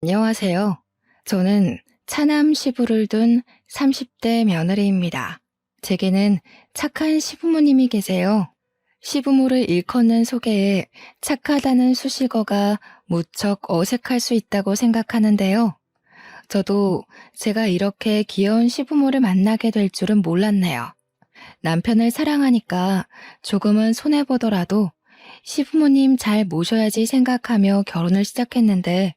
안녕하세요. 저는 차남 시부를 둔 30대 며느리입니다. 제게는 착한 시부모님이 계세요. 시부모를 일컫는 소개에 착하다는 수식어가 무척 어색할 수 있다고 생각하는데요. 저도 제가 이렇게 귀여운 시부모를 만나게 될 줄은 몰랐네요. 남편을 사랑하니까 조금은 손해보더라도 시부모님 잘 모셔야지 생각하며 결혼을 시작했는데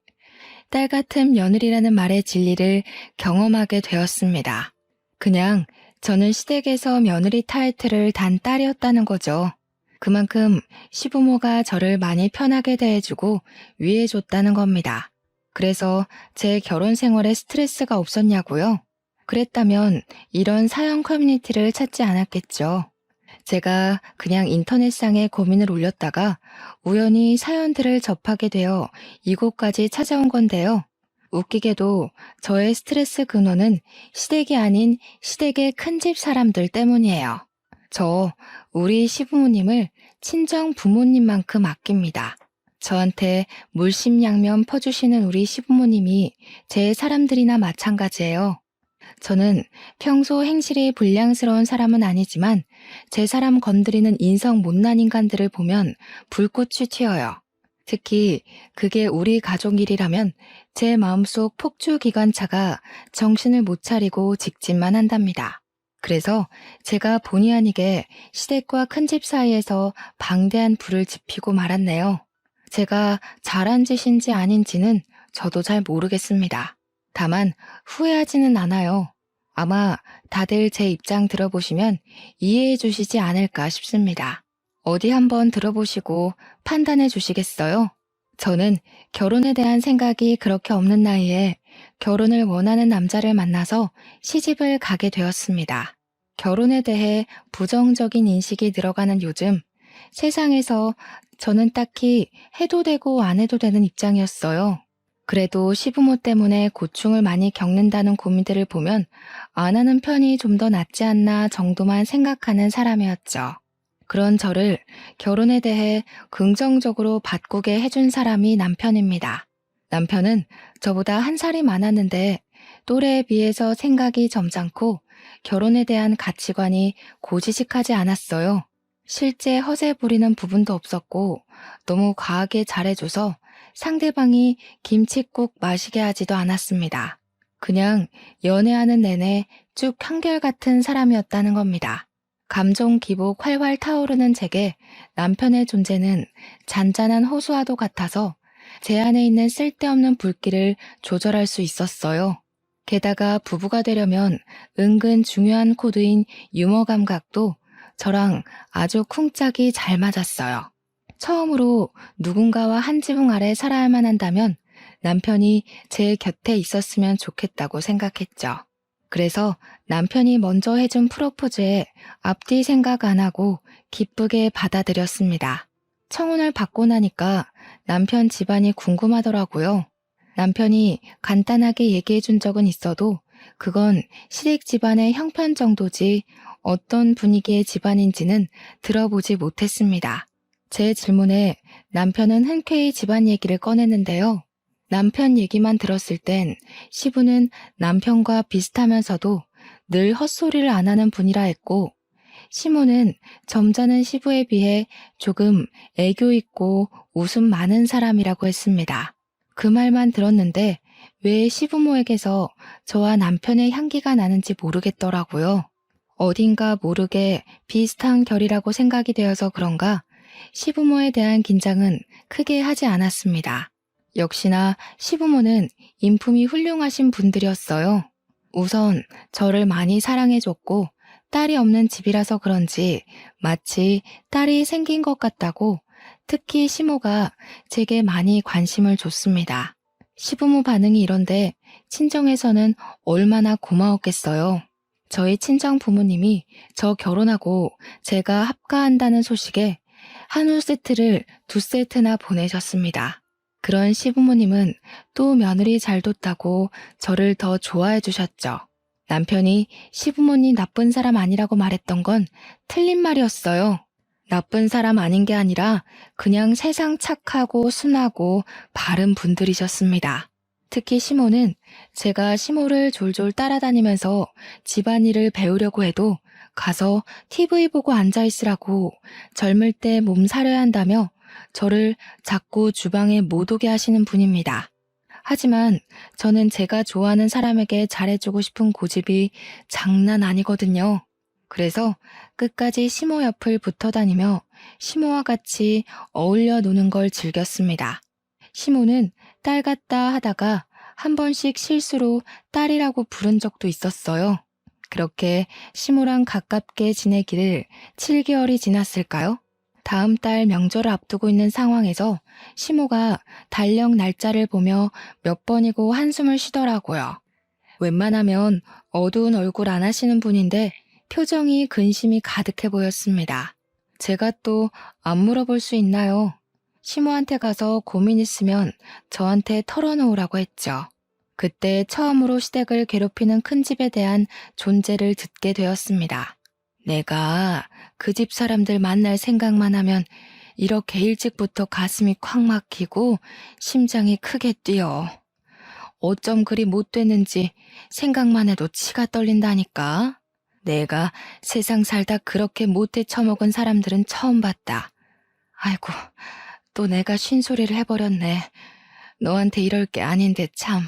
딸 같은 며느리라는 말의 진리를 경험하게 되었습니다. 그냥 저는 시댁에서 며느리 타이틀을 단 딸이었다는 거죠. 그만큼 시부모가 저를 많이 편하게 대해주고 위해줬다는 겁니다. 그래서 제 결혼 생활에 스트레스가 없었냐고요? 그랬다면 이런 사연 커뮤니티를 찾지 않았겠죠. 제가 그냥 인터넷상에 고민을 올렸다가 우연히 사연들을 접하게 되어 이곳까지 찾아온 건데요. 웃기게도 저의 스트레스 근원은 시댁이 아닌 시댁의 큰집 사람들 때문이에요. 저 우리 시부모님을 친정 부모님만큼 아낍니다. 저한테 물심양면 퍼주시는 우리 시부모님이 제 사람들이나 마찬가지예요. 저는 평소 행실이 불량스러운 사람은 아니지만 제 사람 건드리는 인성 못난 인간들을 보면 불꽃이 튀어요. 특히 그게 우리 가족 일이라면 제 마음속 폭주기관차가 정신을 못 차리고 직진만 한답니다. 그래서 제가 본의 아니게 시댁과 큰집 사이에서 방대한 불을 지피고 말았네요. 제가 잘한 짓인지 아닌지는 저도 잘 모르겠습니다. 다만 후회하지는 않아요. 아마 다들 제 입장 들어보시면 이해해 주시지 않을까 싶습니다. 어디 한번 들어보시고 판단해 주시겠어요? 저는 결혼에 대한 생각이 그렇게 없는 나이에 결혼을 원하는 남자를 만나서 시집을 가게 되었습니다. 결혼에 대해 부정적인 인식이 늘어가는 요즘 세상에서 저는 딱히 해도 되고 안 해도 되는 입장이었어요. 그래도 시부모 때문에 고충을 많이 겪는다는 고민들을 보면 안 하는 편이 좀 더 낫지 않나 정도만 생각하는 사람이었죠. 그런 저를 결혼에 대해 긍정적으로 바꾸게 해준 사람이 남편입니다. 남편은 저보다 한 살이 많았는데 또래에 비해서 생각이 점잖고 결혼에 대한 가치관이 고지식하지 않았어요. 실제 허세 부리는 부분도 없었고 너무 과하게 잘해줘서 상대방이 김칫국 마시게 하지도 않았습니다. 그냥 연애하는 내내 쭉 한결같은 사람이었다는 겁니다. 감정 기복 활활 타오르는 제게 남편의 존재는 잔잔한 호수와도 같아서 제 안에 있는 쓸데없는 불길을 조절할 수 있었어요. 게다가 부부가 되려면 은근 중요한 코드인 유머 감각도 저랑 아주 쿵짝이 잘 맞았어요. 처음으로 누군가와 한 지붕 아래 살아야만 한다면 남편이 제 곁에 있었으면 좋겠다고 생각했죠. 그래서 남편이 먼저 해준 프로포즈에 앞뒤 생각 안 하고 기쁘게 받아들였습니다. 청혼을 받고 나니까 남편 집안이 궁금하더라고요. 남편이 간단하게 얘기해 준 적은 있어도 그건 시댁 집안의 형편 정도지 어떤 분위기의 집안인지는 들어보지 못했습니다. 제 질문에 남편은 흔쾌히 집안 얘기를 꺼냈는데요. 남편 얘기만 들었을 땐 시부는 남편과 비슷하면서도 늘 헛소리를 안 하는 분이라 했고, 시모는 점잖은 시부에 비해 조금 애교 있고 웃음 많은 사람이라고 했습니다. 그 말만 들었는데 왜 시부모에게서 저와 남편의 향기가 나는지 모르겠더라고요. 어딘가 모르게 비슷한 결이라고 생각이 되어서 그런가 시부모에 대한 긴장은 크게 하지 않았습니다. 역시나 시부모는 인품이 훌륭하신 분들이었어요. 우선 저를 많이 사랑해줬고 딸이 없는 집이라서 그런지 마치 딸이 생긴 것 같다고 특히 시모가 제게 많이 관심을 줬습니다. 시부모 반응이 이런데 친정에서는 얼마나 고마웠겠어요. 저희 친정 부모님이 저 결혼하고 제가 합가한다는 소식에 한우 세트를 2세트나 보내셨습니다. 그런 시부모님은 또 며느리 잘 뒀다고 저를 더 좋아해 주셨죠. 남편이 시부모님 나쁜 사람 아니라고 말했던 건 틀린 말이었어요. 나쁜 사람 아닌 게 아니라 그냥 세상 착하고 순하고 바른 분들이셨습니다. 특히 시모는 제가 시모를 졸졸 따라다니면서 집안일을 배우려고 해도 가서 TV 보고 앉아있으라고 젊을 때 몸 사려야 한다며 저를 자꾸 주방에 못 오게 하시는 분입니다. 하지만 저는 제가 좋아하는 사람에게 잘해주고 싶은 고집이 장난 아니거든요. 그래서 끝까지 시모 옆을 붙어 다니며 시모와 같이 어울려 노는 걸 즐겼습니다. 시모는 딸 같다 하다가 한 번씩 실수로 딸이라고 부른 적도 있었어요. 그렇게 시모랑 가깝게 지내기를 7개월이 지났을까요? 다음 달 명절을 앞두고 있는 상황에서 시모가 달력 날짜를 보며 몇 번이고 한숨을 쉬더라고요. 웬만하면 어두운 얼굴 안 하시는 분인데 표정이 근심이 가득해 보였습니다. 제가 또 안 물어볼 수 있나요? 시모한테 가서 고민 있으면 저한테 털어놓으라고 했죠. 그때 처음으로 시댁을 괴롭히는 큰 집에 대한 존재를 듣게 되었습니다. 내가 그 집 사람들 만날 생각만 하면 이렇게 일찍부터 가슴이 콱 막히고 심장이 크게 뛰어. 어쩜 그리 못 됐는지 생각만 해도 치가 떨린다니까. 내가 세상 살다 그렇게 못돼 처먹은 사람들은 처음 봤다. 아이고, 또 내가 쉰소리를 해버렸네. 너한테 이럴 게 아닌데 참.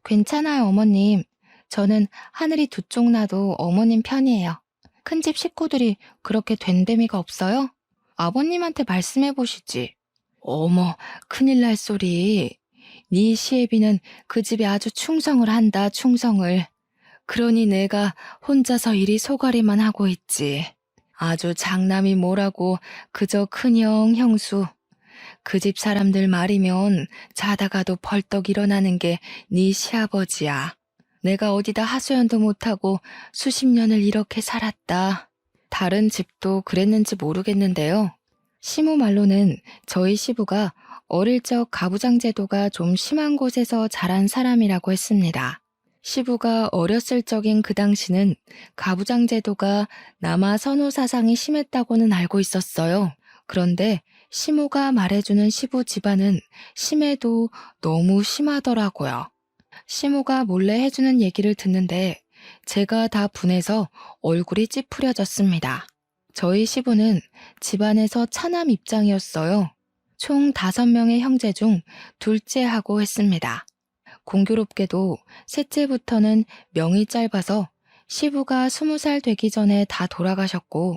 괜찮아요, 어머님. 저는 하늘이 두 쪽 나도 어머님 편이에요. 큰집 식구들이 그렇게 된데미가 없어요? 아버님한테 말씀해 보시지. 어머, 큰일 날 소리. 네 시애비는 그 집에 아주 충성을 한다, 충성을. 그러니 내가 혼자서 이리 소가리만 하고 있지. 아주 장남이 뭐라고 그저 큰형, 형수. 그 집 사람들 말이면 자다가도 벌떡 일어나는 게 네 시아버지야. 내가 어디다 하소연도 못하고 수십 년을 이렇게 살았다. 다른 집도 그랬는지 모르겠는데요. 시모 말로는 저희 시부가 어릴 적 가부장 제도가 좀 심한 곳에서 자란 사람이라고 했습니다. 시부가 어렸을 적인 그 당시는 가부장 제도가 남아 선호 사상이 심했다고는 알고 있었어요. 그런데 시모가 말해주는 시부 집안은 심해도 너무 심하더라고요. 시모가 몰래 해주는 얘기를 듣는데 제가 다 분해서 얼굴이 찌푸려졌습니다. 저희 시부는 집안에서 차남 입장이었어요. 총 5명의 형제 중 둘째하고 했습니다. 공교롭게도 셋째부터는 명이 짧아서 시부가 20살 되기 전에 다 돌아가셨고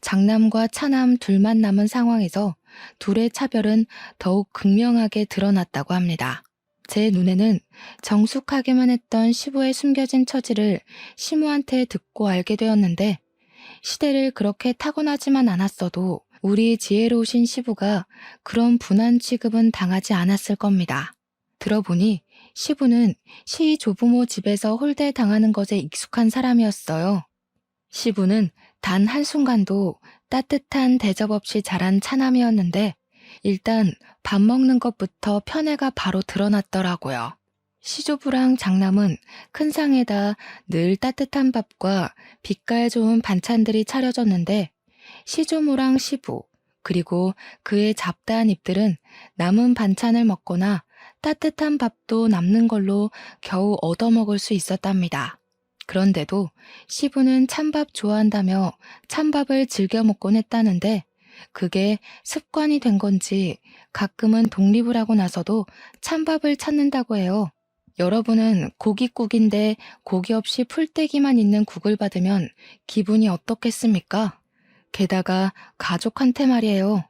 장남과 차남 둘만 남은 상황에서 둘의 차별은 더욱 극명하게 드러났다고 합니다. 제 눈에는 정숙하게만 했던 시부의 숨겨진 처지를 시모한테 듣고 알게 되었는데 시대를 그렇게 타고나지만 않았어도 우리 지혜로우신 시부가 그런 분한 취급은 당하지 않았을 겁니다. 들어보니 시부는 시 조부모 집에서 홀대당하는 것에 익숙한 사람이었어요. 시부는 단 한순간도 따뜻한 대접 없이 자란 차남이었는데 일단 밥 먹는 것부터 편애가 바로 드러났더라고요. 시조부랑 장남은 큰 상에다 늘 따뜻한 밥과 빛깔 좋은 반찬들이 차려졌는데 시조모랑 시부 그리고 그의 잡다한 입들은 남은 반찬을 먹거나 따뜻한 밥도 남는 걸로 겨우 얻어먹을 수 있었답니다. 그런데도 시부는 찬밥 좋아한다며 찬밥을 즐겨 먹곤 했다는데 그게 습관이 된 건지 가끔은 독립을 하고 나서도 찬밥을 찾는다고 해요. 여러분은 고깃국인데 고기 없이 풀떼기만 있는 국을 받으면 기분이 어떻겠습니까? 게다가 가족한테 말이에요.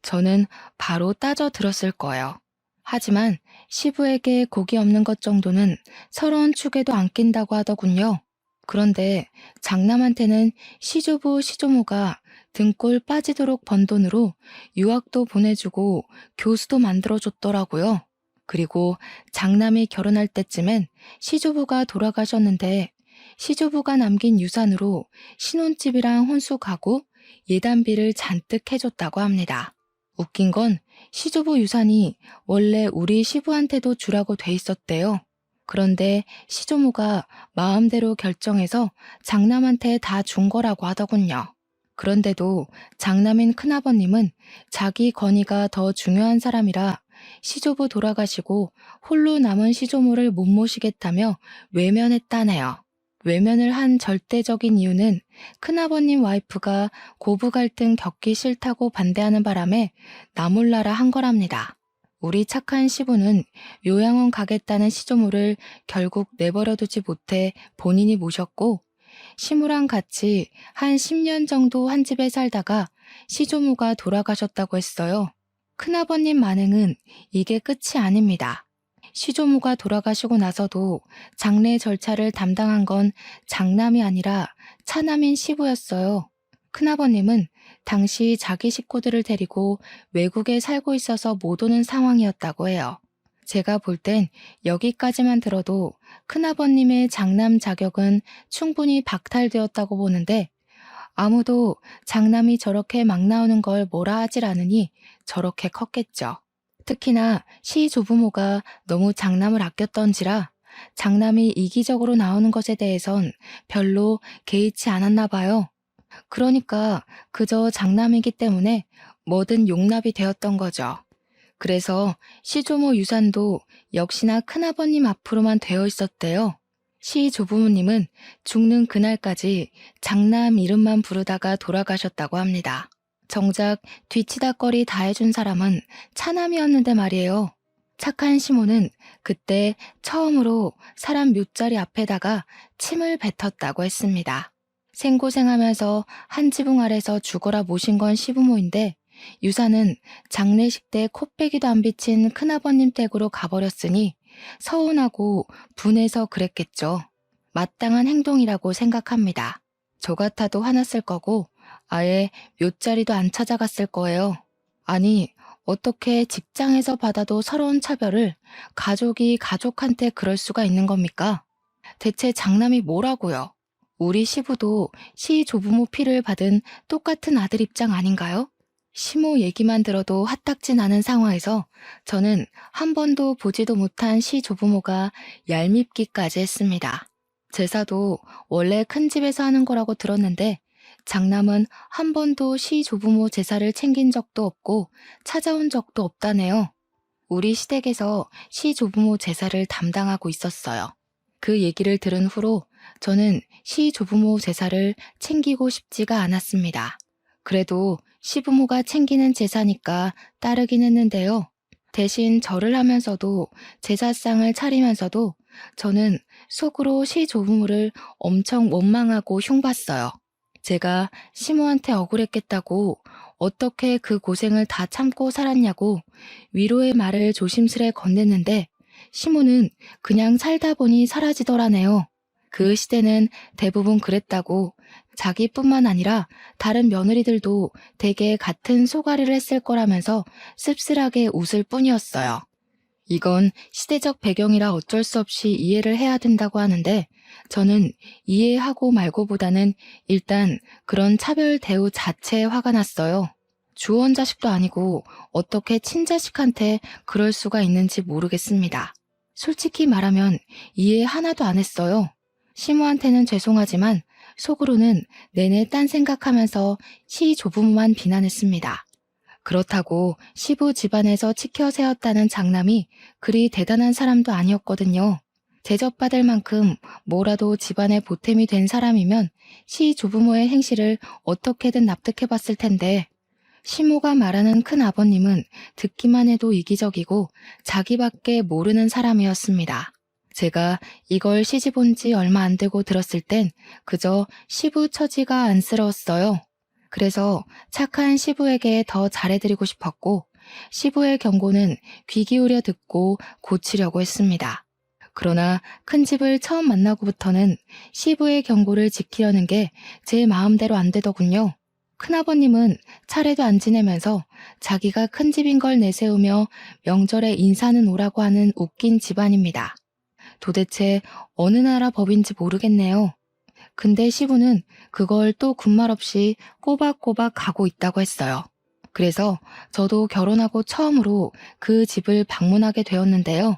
저는 바로 따져 들었을 거예요. 하지만 시부에게 고기 없는 것 정도는 서러운 축에도 안 낀다고 하더군요. 그런데 장남한테는 시조부 시조모가 등골 빠지도록 번 돈으로 유학도 보내주고 교수도 만들어줬더라고요. 그리고 장남이 결혼할 때쯤엔 시조부가 돌아가셨는데 시조부가 남긴 유산으로 신혼집이랑 혼수 가구, 예단비를 잔뜩 해줬다고 합니다. 웃긴 건 시조부 유산이 원래 우리 시부한테도 주라고 돼 있었대요. 그런데 시조모가 마음대로 결정해서 장남한테 다 준 거라고 하더군요. 그런데도 장남인 큰아버님은 자기 권위가 더 중요한 사람이라 시조부 돌아가시고 홀로 남은 시조모를 못 모시겠다며 외면했다네요. 외면을 한 절대적인 이유는 큰아버님 와이프가 고부 갈등 겪기 싫다고 반대하는 바람에 나 몰라라 한 거랍니다. 우리 착한 시부는 요양원 가겠다는 시조모를 결국 내버려두지 못해 본인이 모셨고, 시무랑 같이 한 10년 정도 한 집에 살다가 시조모가 돌아가셨다고 했어요. 큰아버님 만행은 이게 끝이 아닙니다. 시조모가 돌아가시고 나서도 장례 절차를 담당한 건 장남이 아니라 차남인 시부였어요. 큰아버님은 당시 자기 식구들을 데리고 외국에 살고 있어서 못 오는 상황이었다고 해요. 제가 볼 땐 여기까지만 들어도 큰아버님의 장남 자격은 충분히 박탈되었다고 보는데, 아무도 장남이 저렇게 막 나오는 걸 뭐라 하질 않으니 저렇게 컸겠죠. 특히나 시조부모가 너무 장남을 아꼈던지라 장남이 이기적으로 나오는 것에 대해선 별로 개의치 않았나 봐요. 그러니까 그저 장남이기 때문에 뭐든 용납이 되었던 거죠. 그래서 시조모 유산도 역시나 큰아버님 앞으로만 되어 있었대요. 시조부모님은 죽는 그날까지 장남 이름만 부르다가 돌아가셨다고 합니다. 정작 뒤치다꺼리 다 해준 사람은 차남이었는데 말이에요. 착한 시모는 그때 처음으로 사람 묘자리 앞에다가 침을 뱉었다고 했습니다. 생고생하면서 한 지붕 아래서 죽어라 모신 건 시부모인데, 유산은 장례식 때 코빼기도 안 비친 큰아버님 댁으로 가버렸으니 서운하고 분해서 그랬겠죠. 마땅한 행동이라고 생각합니다. 저 같아도 화났을 거고 아예 묘자리도 안 찾아갔을 거예요. 아니, 어떻게 직장에서 받아도 서러운 차별을 가족이 가족한테 그럴 수가 있는 겁니까? 대체 장남이 뭐라고요? 우리 시부도 시조부모 피를 받은 똑같은 아들 입장 아닌가요? 시모 얘기만 들어도 화딱지 나는 상황에서 저는 한 번도 보지도 못한 시조부모가 얄밉기까지 했습니다. 제사도 원래 큰 집에서 하는 거라고 들었는데 장남은 한 번도 시조부모 제사를 챙긴 적도 없고 찾아온 적도 없다네요. 우리 시댁에서 시조부모 제사를 담당하고 있었어요. 그 얘기를 들은 후로 저는 시조부모 제사를 챙기고 싶지가 않았습니다. 그래도 시부모가 챙기는 제사니까 따르긴 했는데요. 대신 절을 하면서도 제사상을 차리면서도 저는 속으로 시조부모를 엄청 원망하고 흉봤어요. 제가 시모한테 억울했겠다고 어떻게 그 고생을 다 참고 살았냐고 위로의 말을 조심스레 건넸는데 시모는 그냥 살다 보니 사라지더라네요. 그 시대는 대부분 그랬다고, 자기뿐만 아니라 다른 며느리들도 대개 같은 소가리를 했을 거라면서 씁쓸하게 웃을 뿐이었어요. 이건 시대적 배경이라 어쩔 수 없이 이해를 해야 된다고 하는데 저는 이해하고 말고보다는 일단 그런 차별 대우 자체에 화가 났어요. 주원자식도 아니고 어떻게 친자식한테 그럴 수가 있는지 모르겠습니다. 솔직히 말하면 이해 하나도 안 했어요. 시모한테는 죄송하지만 속으로는 내내 딴 생각하면서 시조부모만 비난했습니다. 그렇다고 시부 집안에서 치켜 세웠다는 장남이 그리 대단한 사람도 아니었거든요. 대접받을 만큼 뭐라도 집안의 보탬이 된 사람이면 시조부모의 행실을 어떻게든 납득해봤을 텐데, 시모가 말하는 큰아버님은 듣기만 해도 이기적이고 자기밖에 모르는 사람이었습니다. 제가 이걸 시집 온 지 얼마 안 되고 들었을 땐 그저 시부 처지가 안쓰러웠어요. 그래서 착한 시부에게 더 잘해드리고 싶었고 시부의 경고는 귀 기울여 듣고 고치려고 했습니다. 그러나 큰 집을 처음 만나고부터는 시부의 경고를 지키려는 게 제 마음대로 안 되더군요. 큰아버님은 차례도 안 지내면서 자기가 큰 집인 걸 내세우며 명절에 인사는 오라고 하는 웃긴 집안입니다. 도대체 어느 나라 법인지 모르겠네요. 근데 시부는 그걸 또 군말 없이 꼬박꼬박 가고 있다고 했어요. 그래서 저도 결혼하고 처음으로 그 집을 방문하게 되었는데요.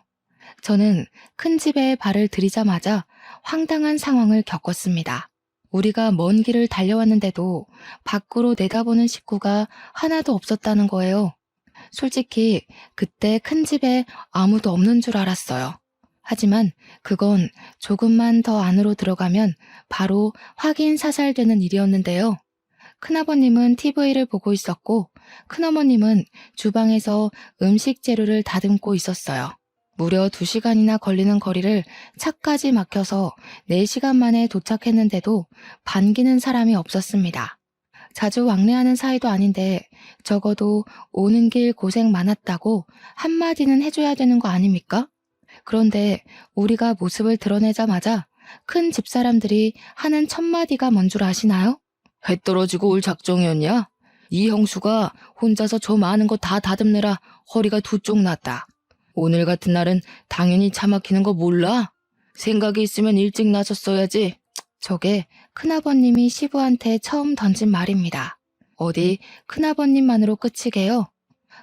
저는 큰 집에 발을 들이자마자 황당한 상황을 겪었습니다. 우리가 먼 길을 달려왔는데도 밖으로 내다보는 식구가 하나도 없었다는 거예요. 솔직히 그때 큰 집에 아무도 없는 줄 알았어요. 하지만 그건 조금만 더 안으로 들어가면 바로 확인 사살되는 일이었는데요. 큰아버님은 TV를 보고 있었고 큰어머님은 주방에서 음식 재료를 다듬고 있었어요. 무려 2시간이나 걸리는 거리를 차까지 막혀서 4시간 만에 도착했는데도 반기는 사람이 없었습니다. 자주 왕래하는 사이도 아닌데 적어도 오는 길 고생 많았다고 한마디는 해줘야 되는 거 아닙니까? 그런데 우리가 모습을 드러내자마자 큰 집사람들이 하는 첫 마디가 뭔 줄 아시나요? 해 떨어지고 올 작정이었냐? 이 형수가 혼자서 저 많은 거 다 다듬느라 허리가 두 쪽 났다. 오늘 같은 날은 당연히 차 막히는 거 몰라? 생각이 있으면 일찍 나섰어야지. 저게 큰아버님이 시부한테 처음 던진 말입니다. 어디 큰아버님만으로 끝이게요?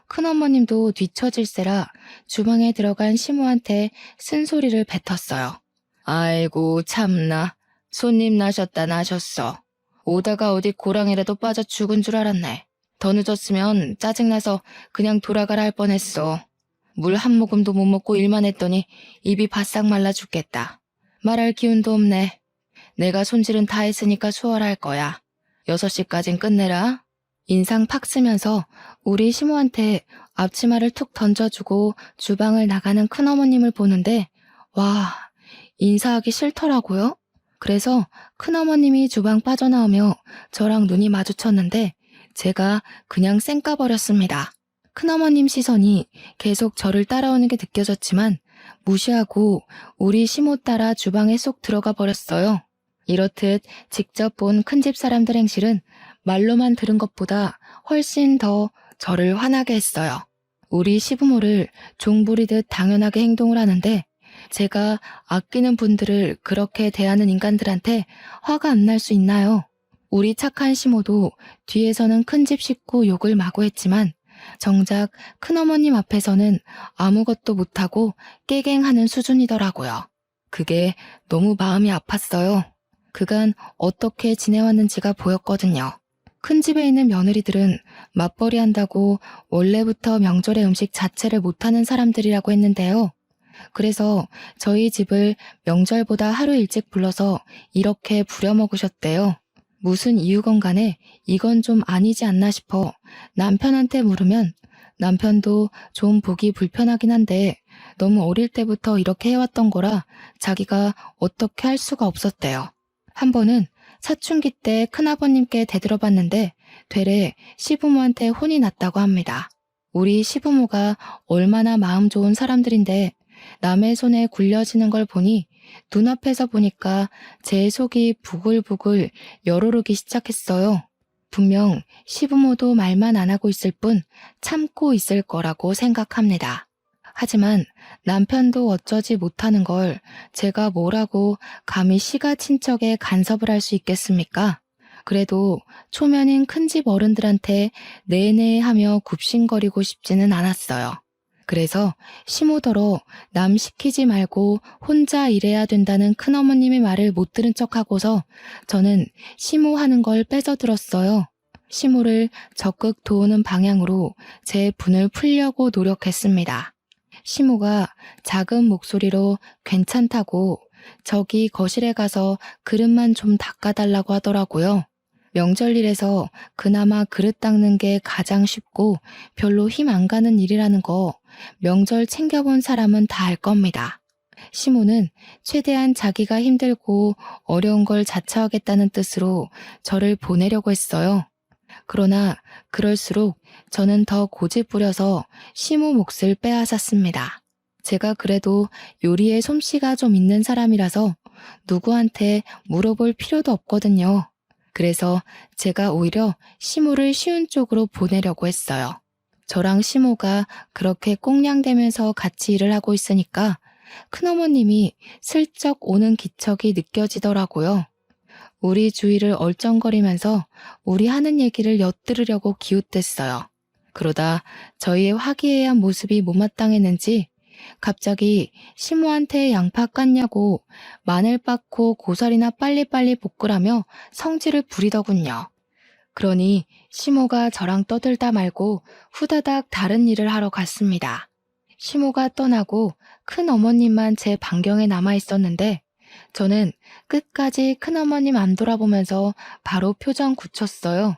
큰어머님도 뒤처질세라 주방에 들어간 시모한테 쓴소리를 뱉었어요. 아이고 참나. 손님 나셨다 나셨어. 오다가 어디 고랑이라도 빠져 죽은 줄 알았네. 더 늦었으면 짜증나서 그냥 돌아가라 할 뻔했어. 물 한 모금도 못 먹고 일만 했더니 입이 바싹 말라 죽겠다. 말할 기운도 없네. 내가 손질은 다 했으니까 수월할 거야. 6시까진 끝내라. 인상 팍 쓰면서 우리 시모한테 앞치마를 툭 던져주고 주방을 나가는 큰어머님을 보는데 와, 인사하기 싫더라고요. 그래서 큰어머님이 주방 빠져나오며 저랑 눈이 마주쳤는데 제가 그냥 쌩까버렸습니다. 큰어머님 시선이 계속 저를 따라오는 게 느껴졌지만 무시하고 우리 시모 따라 주방에 쏙 들어가 버렸어요. 이렇듯 직접 본 큰집 사람들 행실은 말로만 들은 것보다 훨씬 더 저를 화나게 했어요. 우리 시부모를 종부리듯 당연하게 행동을 하는데 제가 아끼는 분들을 그렇게 대하는 인간들한테 화가 안 날 수 있나요? 우리 착한 시모도 뒤에서는 큰집 식구 욕을 마구 했지만 정작 큰어머님 앞에서는 아무것도 못하고 깨갱하는 수준이더라고요. 그게 너무 마음이 아팠어요. 그간 어떻게 지내왔는지가 보였거든요. 큰 집에 있는 며느리들은 맞벌이 한다고 원래부터 명절의 음식 자체를 못하는 사람들이라고 했는데요. 그래서 저희 집을 명절보다 하루 일찍 불러서 이렇게 부려먹으셨대요. 무슨 이유건 간에 이건 좀 아니지 않나 싶어 남편한테 물으면 남편도 좀 보기 불편하긴 한데 너무 어릴 때부터 이렇게 해왔던 거라 자기가 어떻게 할 수가 없었대요. 한 번은 사춘기 때 큰아버님께 대들어봤는데 되레 시부모한테 혼이 났다고 합니다. 우리 시부모가 얼마나 마음 좋은 사람들인데 남의 손에 굴려지는 걸 보니 눈앞에서 보니까 제 속이 부글부글 열오르기 시작했어요. 분명 시부모도 말만 안 하고 있을 뿐 참고 있을 거라고 생각합니다. 하지만 남편도 어쩌지 못하는 걸 제가 뭐라고 감히 시가 친척에 간섭을 할 수 있겠습니까? 그래도 초면인 큰집 어른들한테 네네 하며 굽신거리고 싶지는 않았어요. 그래서 시모더러 남 시키지 말고 혼자 일해야 된다는 큰어머님의 말을 못 들은 척하고서 저는 시모 하는 걸 뺏어들었어요. 시모를 적극 도우는 방향으로 제 분을 풀려고 노력했습니다. 시모가 작은 목소리로 괜찮다고 저기 거실에 가서 그릇만 좀 닦아달라고 하더라고요. 명절일에서 그나마 그릇 닦는 게 가장 쉽고 별로 힘 안 가는 일이라는 거 명절 챙겨본 사람은 다 알 겁니다. 시모는 최대한 자기가 힘들고 어려운 걸 자처하겠다는 뜻으로 저를 보내려고 했어요. 그러나 그럴수록 저는 더 고집 부려서 시모 몫을 빼앗았습니다. 제가 그래도 요리에 솜씨가 좀 있는 사람이라서 누구한테 물어볼 필요도 없거든요. 그래서 제가 오히려 시모를 쉬운 쪽으로 보내려고 했어요. 저랑 시모가 그렇게 꽁냥대면서 같이 일을 하고 있으니까 큰어머님이 슬쩍 오는 기척이 느껴지더라고요. 우리 주위를 얼쩡거리면서 우리 하는 얘기를 엿들으려고 기웃댔어요. 그러다 저희의 화기애애한 모습이 못마땅했는지 갑자기 시모한테 양파 깠냐고 마늘 빻고 고사리나 빨리빨리 볶으라며 성질을 부리더군요. 그러니 시모가 저랑 떠들다 말고 후다닥 다른 일을 하러 갔습니다. 시모가 떠나고 큰 어머님만 제 반경에 남아 있었는데 저는 끝까지 큰 어머님 안 돌아보면서 바로 표정 굳혔어요.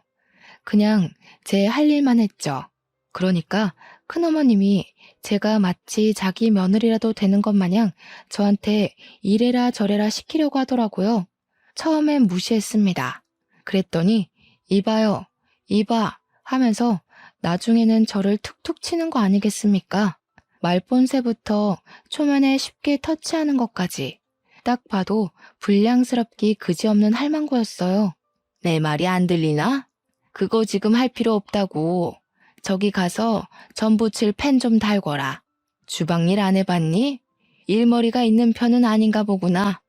그냥 제 할 일만 했죠. 그러니까 큰어머님이 제가 마치 자기 며느리라도 되는 것 마냥 저한테 이래라 저래라 시키려고 하더라고요. 처음엔 무시했습니다. 그랬더니 이봐요, 이봐 하면서 나중에는 저를 툭툭 치는 거 아니겠습니까? 말본새부터 초면에 쉽게 터치하는 것까지 딱 봐도 불량스럽기 그지없는 할망구였어요. 내 말이 안 들리나? 그거 지금 할 필요 없다고. 저기 가서 전 부칠 펜 좀 달거라. 주방일 안 해봤니? 일머리가 있는 편은 아닌가 보구나.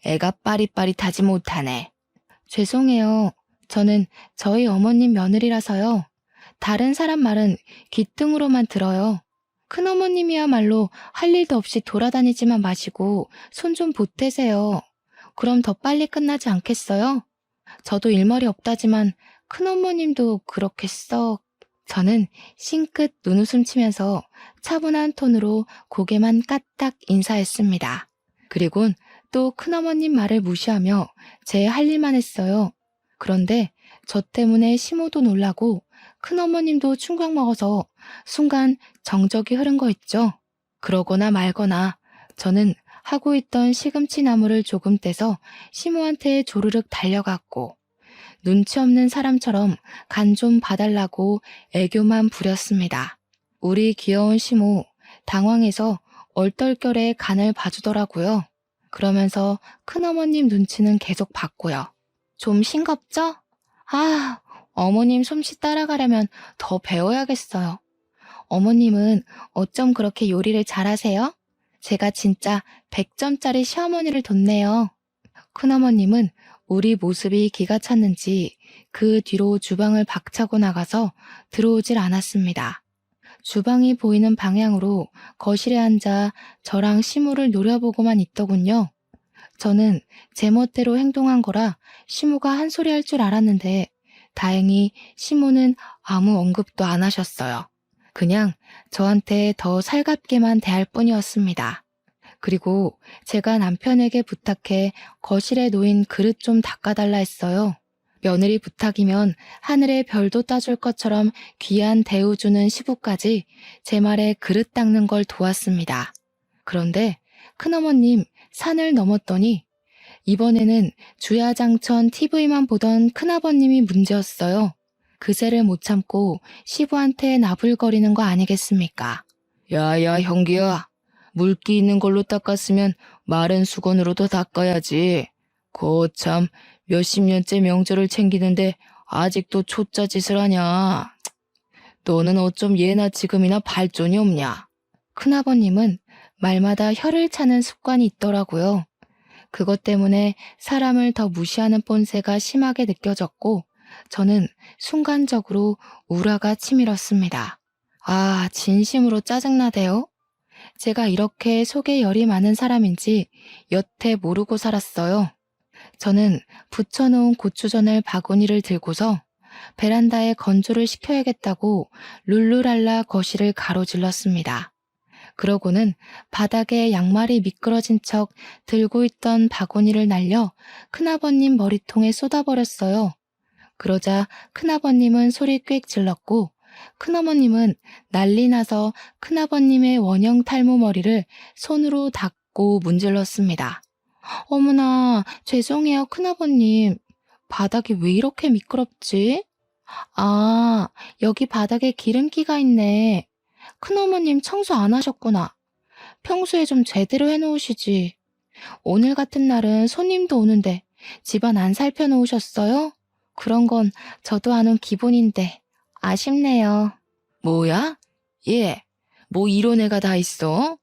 애가 빠릿빠릿하지 못하네. 죄송해요. 저는 저희 어머님 며느리라서요. 다른 사람 말은 귀등으로만 들어요. 큰어머님이야말로 할 일도 없이 돌아다니지만 마시고 손 좀 보태세요. 그럼 더 빨리 끝나지 않겠어요? 저도 일머리 없다지만 큰어머님도 그렇게 썩... 저는 싱긋 눈웃음 치면서 차분한 톤으로 고개만 까딱 인사했습니다. 그리곤 또 큰어머님 말을 무시하며 제 할 일만 했어요. 그런데 저 때문에 시모도 놀라고 큰어머님도 충격 먹어서 순간 정적이 흐른 거 있죠. 그러거나 말거나 저는 하고 있던 시금치 나무를 조금 떼서 시모한테 조르륵 달려갔고 눈치 없는 사람처럼 간 좀 봐달라고 애교만 부렸습니다. 우리 귀여운 시모 당황해서 얼떨결에 간을 봐주더라고요. 그러면서 큰어머님 눈치는 계속 봤고요. 좀 싱겁죠? 아, 어머님 솜씨 따라가려면 더 배워야겠어요. 어머님은 어쩜 그렇게 요리를 잘하세요? 제가 진짜 100점짜리 시어머니를 뒀네요. 큰어머님은 우리 모습이 기가 찼는지 그 뒤로 주방을 박차고 나가서 들어오질 않았습니다. 주방이 보이는 방향으로 거실에 앉아 저랑 시모를 노려보고만 있더군요. 저는 제멋대로 행동한 거라 시모가 한 소리 할 줄 알았는데 다행히 시모는 아무 언급도 안 하셨어요. 그냥 저한테 더 살갑게만 대할 뿐이었습니다. 그리고 제가 남편에게 부탁해 거실에 놓인 그릇 좀 닦아달라 했어요. 며느리 부탁이면 하늘의 별도 따줄 것처럼 귀한 대우 주는 시부까지 제 말에 그릇 닦는 걸 도왔습니다. 그런데 큰어머님 산을 넘었더니 이번에는 주야장천 TV만 보던 큰아버님이 문제였어요. 그새를 못 참고 시부한테 나불거리는 거 아니겠습니까? 야야 형기야, 물기 있는 걸로 닦았으면 마른 수건으로도 닦아야지. 거참 몇십 년째 명절을 챙기는데 아직도 초짜 짓을 하냐. 너는 어쩜 예나 지금이나 발전이 없냐. 큰아버님은 말마다 혀를 차는 습관이 있더라고요. 그것 때문에 사람을 더 무시하는 본새가 심하게 느껴졌고 저는 순간적으로 우라가 치밀었습니다. 아, 진심으로 짜증나대요. 제가 이렇게 속에 열이 많은 사람인지 여태 모르고 살았어요. 저는 부쳐놓은 고추전을 바구니를 들고서 베란다에 건조를 시켜야겠다고 룰루랄라 거실을 가로질렀습니다. 그러고는 바닥에 양말이 미끄러진 척 들고 있던 바구니를 날려 큰아버님 머리통에 쏟아버렸어요. 그러자 큰아버님은 소리 꽥 질렀고 큰어머님은 난리 나서 큰아버님의 원형 탈모 머리를 손으로 닦고 문질렀습니다. 어머나, 죄송해요, 큰아버님. 바닥이 왜 이렇게 미끄럽지? 아, 여기 바닥에 기름기가 있네. 큰어머님 청소 안 하셨구나. 평소에 좀 제대로 해놓으시지. 오늘 같은 날은 손님도 오는데 집안 안 살펴놓으셨어요? 그런 건 저도 아는 기본인데 아쉽네요. 뭐야? 얘, 뭐 이런 애가 다 있어?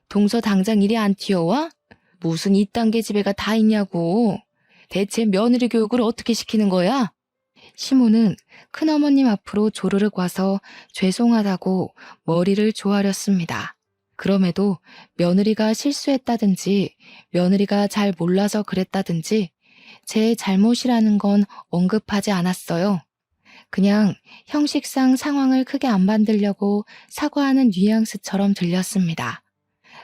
동서 당장 이리 안 튀어와? 무슨 이딴 계집애가 다 있냐고. 대체 며느리 교육을 어떻게 시키는 거야? 시모는 큰어머님 앞으로 조르륵 와서 죄송하다고 머리를 조아렸습니다. 그럼에도 며느리가 실수했다든지 며느리가 잘 몰라서 그랬다든지 제 잘못이라는 건 언급하지 않았어요. 그냥 형식상 상황을 크게 안 만들려고 사과하는 뉘앙스처럼 들렸습니다.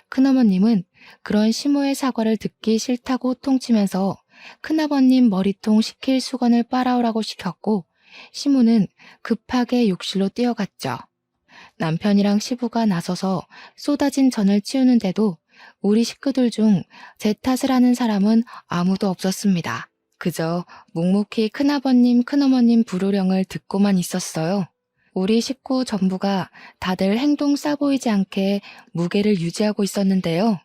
큰어머님은 그런 시모의 사과를 듣기 싫다고 호통치면서 큰아버님 머리통 식힐 수건을 빨아오라고 시켰고 시모는 급하게 욕실로 뛰어갔죠. 남편이랑 시부가 나서서 쏟아진 전을 치우는데도 우리 식구들 중 제 탓을 하는 사람은 아무도 없었습니다. 그저 묵묵히 큰아버님, 큰어머님 불호령을 듣고만 있었어요. 우리 식구 전부가 다들 행동 싸 보이지 않게 무게를 유지하고 있었는데요.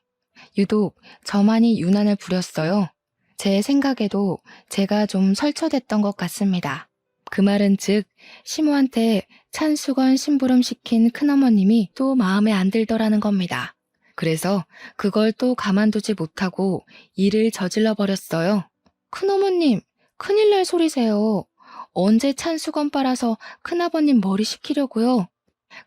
유독 저만이 유난을 부렸어요. 제 생각에도 제가 좀 설쳐댔던 것 같습니다. 그 말은 즉 시모한테 찬수건 심부름 시킨 큰어머님이 또 마음에 안 들더라는 겁니다. 그래서 그걸 또 가만두지 못하고 일을 저질러 버렸어요. 큰어머님, 큰일 날 소리세요. 언제 찬수건 빨아서 큰아버님 머리 식히려고요?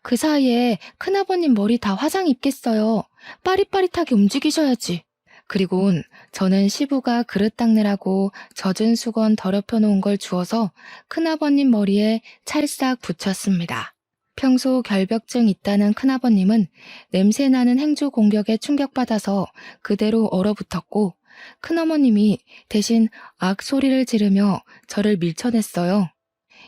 그 사이에 큰아버님 머리 다 화상 입겠어요. 빠릿빠릿하게 움직이셔야지. 그리곤 저는 시부가 그릇 닦느라고 젖은 수건 더럽혀 놓은 걸 주워서 큰아버님 머리에 찰싹 붙였습니다. 평소 결벽증 있다는 큰아버님은 냄새나는 행주 공격에 충격받아서 그대로 얼어붙었고 큰어머님이 대신 악소리를 지르며 저를 밀쳐냈어요.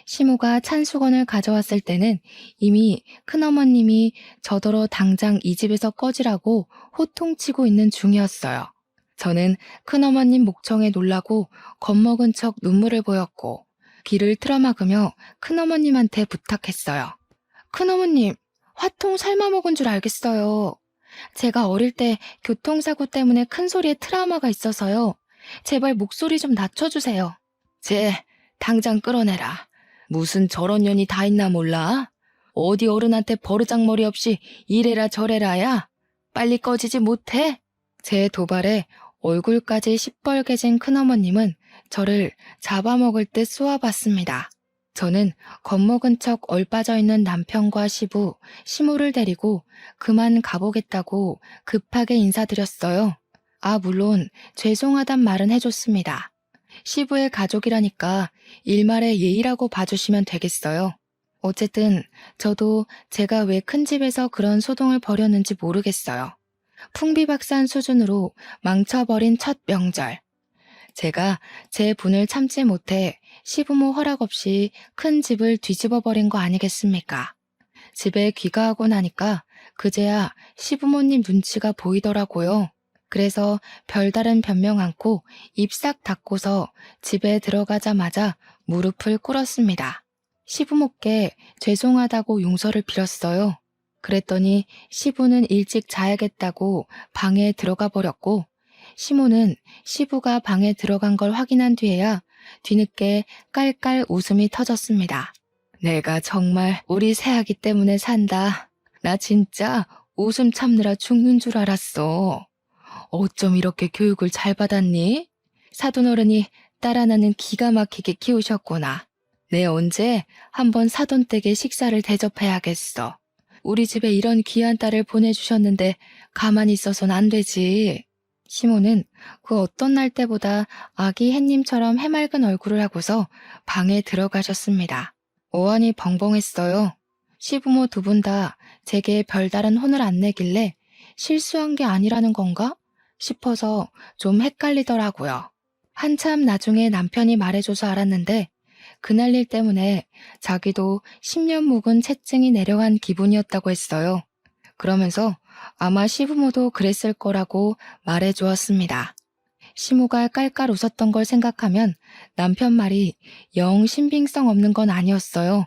시모가 찬 수건을 가져왔을 때는 이미 큰어머님이 저더러 당장 이 집에서 꺼지라고 호통치고 있는 중이었어요. 저는 큰어머님 목청에 놀라고 겁먹은 척 눈물을 보였고 귀를 틀어막으며 큰어머님한테 부탁했어요. 큰어머님, 화통 삶아먹은 줄 알겠어요. 제가 어릴 때 교통사고 때문에 큰 소리에 트라우마가 있어서요. 제발 목소리 좀 낮춰주세요. 당장 끌어내라. 무슨 저런 년이 다 있나 몰라? 어디 어른한테 버르장머리 없이 이래라 저래라야? 빨리 꺼지지 못해? 제 도발에 얼굴까지 시뻘개진 큰어머님은 저를 잡아먹을 듯 쏘아봤습니다. 저는 겁먹은 척 얼빠져 있는 남편과 시부, 시모를 데리고 그만 가보겠다고 급하게 인사드렸어요. 물론 죄송하단 말은 해줬습니다. 시부의 가족이라니까 일말의 예의라고 봐주시면 되겠어요. 어쨌든 저도 제가 왜 큰 집에서 그런 소동을 벌였는지 모르겠어요. 풍비박산 수준으로 망쳐버린 첫 명절. 제가 제 분을 참지 못해 시부모 허락 없이 큰 집을 뒤집어버린 거 아니겠습니까? 집에 귀가하고 나니까 그제야 시부모님 눈치가 보이더라고요. 그래서 별다른 변명 않고 입 싹 닫고서 집에 들어가자마자 무릎을 꿇었습니다. 시부모께 죄송하다고 용서를 빌었어요. 그랬더니 시부는 일찍 자야겠다고 방에 들어가 버렸고 시모는 시부가 방에 들어간 걸 확인한 뒤에야 뒤늦게 깔깔 웃음이 터졌습니다. 내가 정말 우리 새아기 때문에 산다. 나 진짜 웃음 참느라 죽는 줄 알았어. 어쩜 이렇게 교육을 잘 받았니? 사돈어른이 딸 하나는 기가 막히게 키우셨구나. 내 언제 한번 사돈댁에 식사를 대접해야겠어. 우리 집에 이런 귀한 딸을 보내주셨는데 가만히 있어선 안 되지. 시모는 그 어떤 날 때보다 아기 햇님처럼 해맑은 얼굴을 하고서 방에 들어가셨습니다. 어안이 벙벙했어요. 시부모 두 분 다 제게 별다른 혼을 안 내길래 실수한 게 아니라는 건가 싶어서 좀 헷갈리더라고요. 한참 나중에 남편이 말해줘서 알았는데 그날 일 때문에 자기도 10년 묵은 채증이 내려간 기분이었다고 했어요. 그러면서 아마 시부모도 그랬을 거라고 말해주었습니다. 시모가 깔깔 웃었던 걸 생각하면 남편 말이 영 신빙성 없는 건 아니었어요.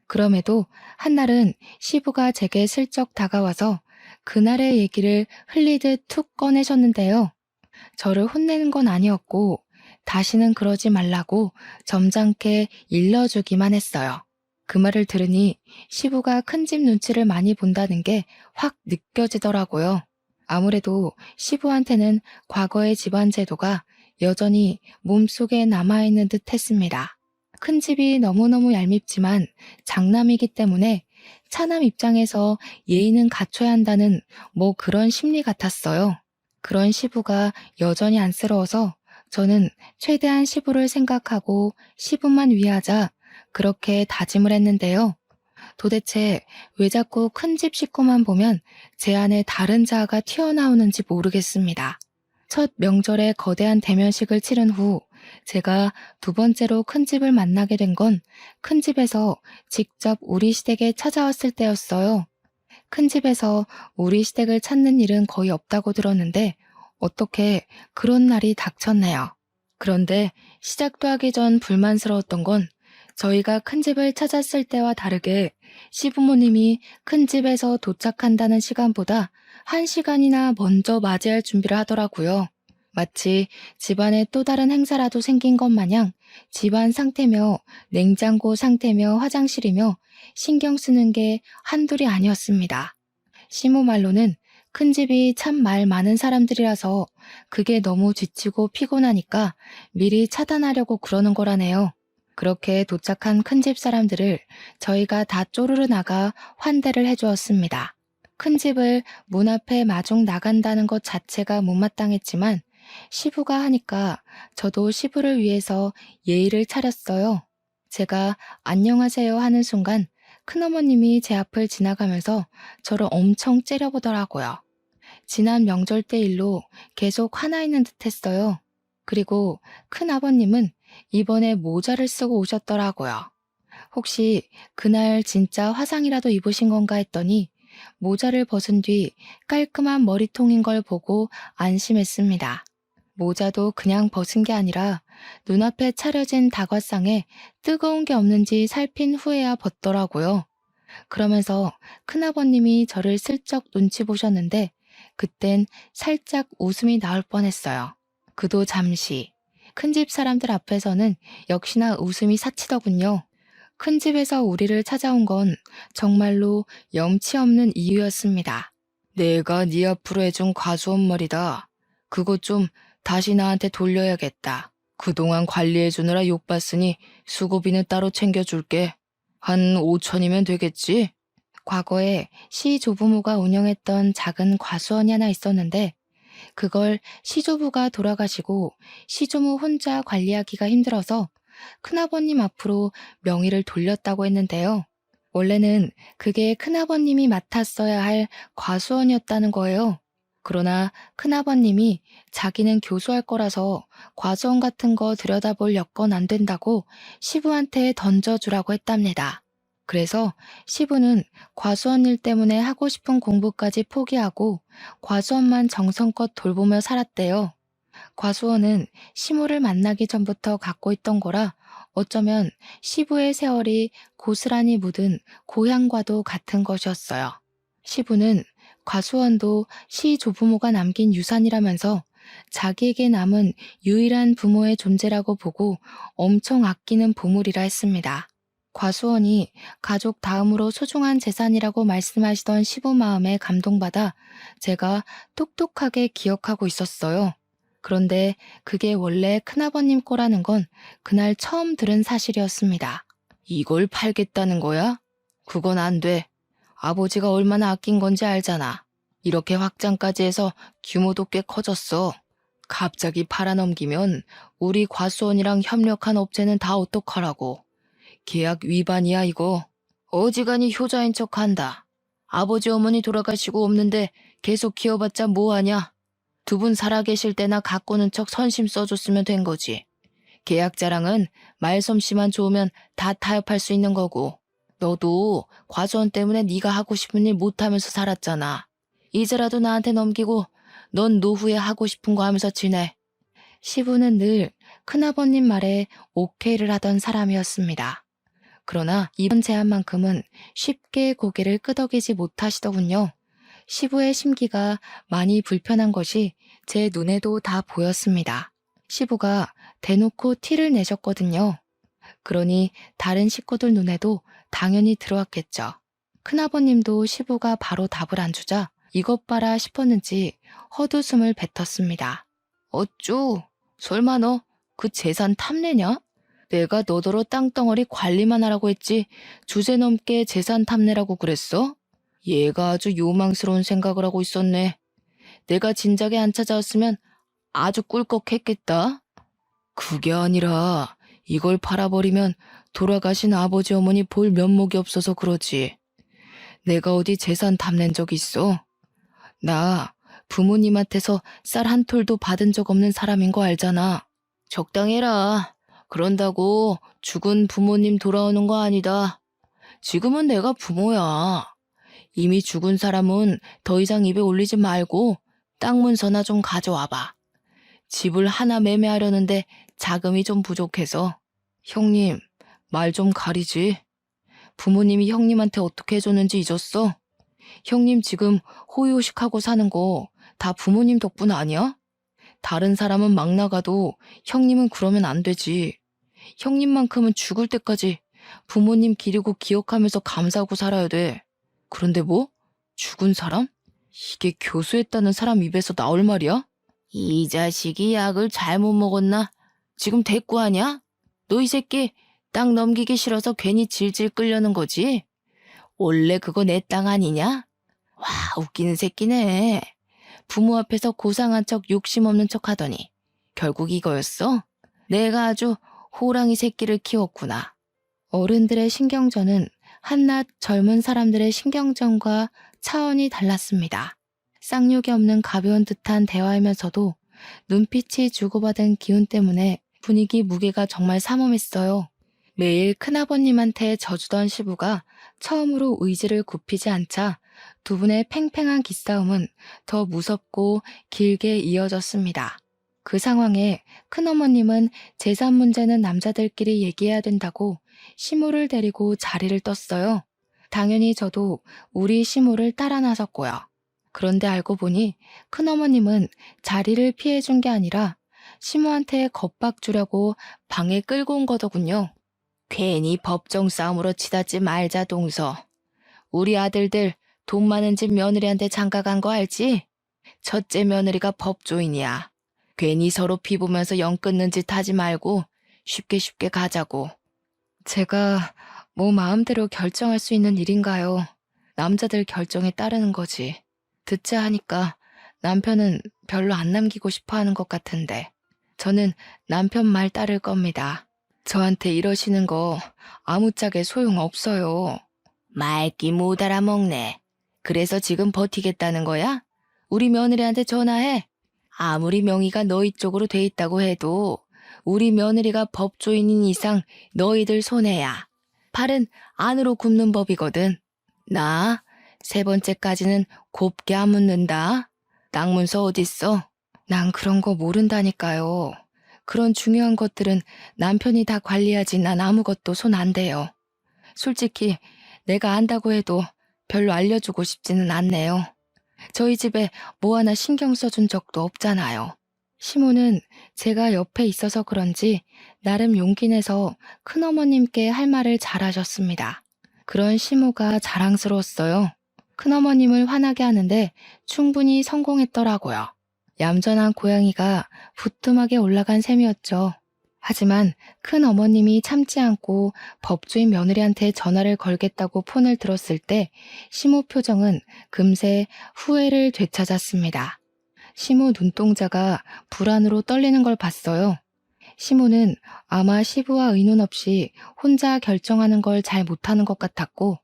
그럼에도 한날은 시부가 제게 슬쩍 다가와서 그날의 얘기를 흘리듯 툭 꺼내셨는데요. 저를 혼내는 건 아니었고 다시는 그러지 말라고 점잖게 일러주기만 했어요. 그 말을 들으니 시부가 큰 집 눈치를 많이 본다는 게 확 느껴지더라고요. 아무래도 시부한테는 과거의 집안 제도가 여전히 몸속에 남아있는 듯 했습니다. 큰 집이 너무너무 얄밉지만 장남이기 때문에 차남 입장에서 예의는 갖춰야 한다는 뭐 그런 심리 같았어요. 그런 시부가 여전히 안쓰러워서 저는 최대한 시부를 생각하고 시부만 위하자 그렇게 다짐을 했는데요. 도대체 왜 자꾸 큰 집 식구만 보면 제 안에 다른 자아가 튀어나오는지 모르겠습니다. 첫 명절에 거대한 대면식을 치른 후 제가 두 번째로 큰 집을 만나게 된 건 큰 집에서 직접 우리 시댁에 찾아왔을 때였어요. 큰 집에서 우리 시댁을 찾는 일은 거의 없다고 들었는데 어떻게 그런 날이 닥쳤네요. 그런데 시작도 하기 전 불만스러웠던 건 저희가 큰 집을 찾았을 때와 다르게 시부모님이 큰 집에서 도착한다는 시간보다 1시간이나 먼저 맞이할 준비를 하더라고요. 마치 집안에 또 다른 행사라도 생긴 것 마냥 집안 상태며 냉장고 상태며 화장실이며 신경 쓰는 게 한둘이 아니었습니다. 시모 말로는 큰 집이 참 말 많은 사람들이라서 그게 너무 지치고 피곤하니까 미리 차단하려고 그러는 거라네요. 그렇게 도착한 큰 집 사람들을 저희가 다 쪼르르 나가 환대를 해주었습니다. 큰 집을 문 앞에 마중 나간다는 것 자체가 못마땅했지만 시부가 하니까 저도 시부를 위해서 예의를 차렸어요. 제가 안녕하세요 하는 순간 큰어머님이 제 앞을 지나가면서 저를 엄청 째려보더라고요. 지난 명절 때 일로 계속 화나 있는 듯 했어요. 그리고 큰아버님은 이번에 모자를 쓰고 오셨더라고요. 혹시 그날 진짜 화상이라도 입으신 건가 했더니 모자를 벗은 뒤 깔끔한 머리통인 걸 보고 안심했습니다. 모자도 그냥 벗은 게 아니라 눈앞에 차려진 다과상에 뜨거운 게 없는지 살핀 후에야 벗더라고요. 그러면서 큰아버님이 저를 슬쩍 눈치 보셨는데 그땐 살짝 웃음이 나올 뻔했어요. 그도 잠시. 큰 집 사람들 앞에서는 역시나 웃음이 사치더군요. 큰 집에서 우리를 찾아온 건 정말로 염치 없는 이유였습니다. 내가 네 앞으로 해준 과수원 머리다. 그거 좀 다시 나한테 돌려야겠다. 그동안 관리해주느라 욕봤으니 수고비는 따로 챙겨줄게. 한 5천이면 되겠지? 과거에 시 조부모가 운영했던 작은 과수원이 하나 있었는데 그걸 시조부가 돌아가시고 시조모 혼자 관리하기가 힘들어서 큰아버님 앞으로 명의를 돌렸다고 했는데요. 원래는 그게 큰아버님이 맡았어야 할 과수원이었다는 거예요. 그러나 큰아버님이 자기는 교수할 거라서 과수원 같은 거 들여다볼 여건 안 된다고 시부한테 던져주라고 했답니다. 그래서 시부는 과수원 일 때문에 하고 싶은 공부까지 포기하고 과수원만 정성껏 돌보며 살았대요. 과수원은 시모를 만나기 전부터 갖고 있던 거라 어쩌면 시부의 세월이 고스란히 묻은 고향과도 같은 것이었어요. 시부는 과수원도 시 조부모가 남긴 유산이라면서 자기에게 남은 유일한 부모의 존재라고 보고 엄청 아끼는 보물이라 했습니다. 과수원이 가족 다음으로 소중한 재산이라고 말씀하시던 시부 마음에 감동받아 제가 똑똑하게 기억하고 있었어요. 그런데 그게 원래 큰아버님 거라는 건 그날 처음 들은 사실이었습니다. 이걸 팔겠다는 거야? 그건 안 돼. 아버지가 얼마나 아낀 건지 알잖아. 이렇게 확장까지 해서 규모도 꽤 커졌어. 갑자기 팔아넘기면 우리 과수원이랑 협력한 업체는 다 어떡하라고. 계약 위반이야 이거. 어지간히 효자인 척한다. 아버지 어머니 돌아가시고 없는데 계속 키워봤자 뭐하냐. 두 분 살아계실 때나 가꾸는 척 선심 써줬으면 된 거지. 계약 자랑은 말솜씨만 좋으면 다 타협할 수 있는 거고. 너도 과수원 때문에 네가 하고 싶은 일 못하면서 살았잖아. 이제라도 나한테 넘기고 넌 노후에 하고 싶은 거 하면서 지내. 시부는 늘 큰아버님 말에 오케이를 하던 사람이었습니다. 그러나 이번 제안만큼은 쉽게 고개를 끄덕이지 못하시더군요. 시부의 심기가 많이 불편한 것이 제 눈에도 다 보였습니다. 시부가 대놓고 티를 내셨거든요. 그러니 다른 식구들 눈에도 당연히 들어왔겠죠. 큰아버님도 시부가 바로 답을 안 주자 이것 봐라 싶었는지 헛웃음을 뱉었습니다. 어쭈? 설마 너 그 재산 탐내냐? 내가 너더러 땅덩어리 관리만 하라고 했지 주제넘게 재산 탐내라고 그랬어? 얘가 아주 요망스러운 생각을 하고 있었네. 내가 진작에 안 찾아왔으면 아주 꿀꺽했겠다. 그게 아니라 이걸 팔아버리면 돌아가신 아버지 어머니 볼 면목이 없어서 그러지. 내가 어디 재산 탐낸 적 있어? 나 부모님한테서 쌀 한 톨도 받은 적 없는 사람인 거 알잖아. 적당해라. 그런다고 죽은 부모님 돌아오는 거 아니다. 지금은 내가 부모야. 이미 죽은 사람은 더 이상 입에 올리지 말고 땅 문서나 좀 가져와봐. 집을 하나 매매하려는데 자금이 좀 부족해서. 형님, 말 좀 가리지. 부모님이 형님한테 어떻게 해줬는지 잊었어? 형님 지금 호의호식하고 사는 거 다 부모님 덕분 아니야? 다른 사람은 막 나가도 형님은 그러면 안 되지. 형님만큼은 죽을 때까지 부모님 기리고 기억하면서 감사하고 살아야 돼. 그런데 뭐? 죽은 사람? 이게 교수했다는 사람 입에서 나올 말이야? 이 자식이 약을 잘못 먹었나? 지금 대꾸하냐? 너 이 새끼 땅 넘기기 싫어서 괜히 질질 끌려는 거지? 원래 그거 내 땅 아니냐? 와, 웃기는 새끼네. 부모 앞에서 고상한 척 욕심 없는 척 하더니 결국 이거였어? 내가 아주 호랑이 새끼를 키웠구나. 어른들의 신경전은 한낱 젊은 사람들의 신경전과 차원이 달랐습니다. 쌍욕이 없는 가벼운 듯한 대화이면서도 눈빛이 주고받은 기운 때문에 분위기 무게가 정말 삼엄했어요. 매일 큰아버님한테 져주던 시부가 처음으로 의지를 굽히지 않자 두 분의 팽팽한 기싸움은 더 무섭고 길게 이어졌습니다. 그 상황에 큰어머님은 재산 문제는 남자들끼리 얘기해야 된다고 시모를 데리고 자리를 떴어요. 당연히 저도 우리 시모를 따라 나섰고요. 그런데 알고 보니 큰어머님은 자리를 피해준 게 아니라 시모한테 겁박 주려고 방에 끌고 온 거더군요. 괜히 법정 싸움으로 치닫지 말자 동서. 우리 아들들 돈 많은 집 며느리한테 장가간 거 알지? 첫째 며느리가 법조인이야. 괜히 서로 피보면서 영 끊는 짓 하지 말고 쉽게 쉽게 가자고. 제가 뭐 마음대로 결정할 수 있는 일인가요? 남자들 결정에 따르는 거지. 듣자 하니까 남편은 별로 안 남기고 싶어 하는 것 같은데 저는 남편 말 따를 겁니다. 저한테 이러시는 거 아무짝에 소용없어요. 말기 못 알아먹네. 그래서 지금 버티겠다는 거야? 우리 며느리한테 전화해. 아무리 명의가 너희 쪽으로 돼 있다고 해도 우리 며느리가 법조인인 이상 너희들 손해야. 팔은 안으로 굽는 법이거든. 나 세 번째까지는 곱게 안 묻는다. 땅 문서 어딨어? 난 그런 거 모른다니까요. 그런 중요한 것들은 남편이 다 관리하지 난 아무것도 손 안 대요. 솔직히 내가 안다고 해도 별로 알려주고 싶지는 않네요. 저희 집에 뭐 하나 신경 써준 적도 없잖아요. 시모는 제가 옆에 있어서 그런지 나름 용기 내서 큰어머님께 할 말을 잘하셨습니다. 그런 시모가 자랑스러웠어요. 큰어머님을 화나게 하는데 충분히 성공했더라고요. 얌전한 고양이가 부뚜막에 올라간 셈이었죠. 하지만 큰어머님이 참지 않고 법조인 며느리한테 전화를 걸겠다고 폰을 들었을 때 시모 표정은 금세 후회를 되찾았습니다. 시모 눈동자가 불안으로 떨리는 걸 봤어요. 시모는 아마 시부와 의논 없이 혼자 결정하는 걸 잘 못하는 것 같았고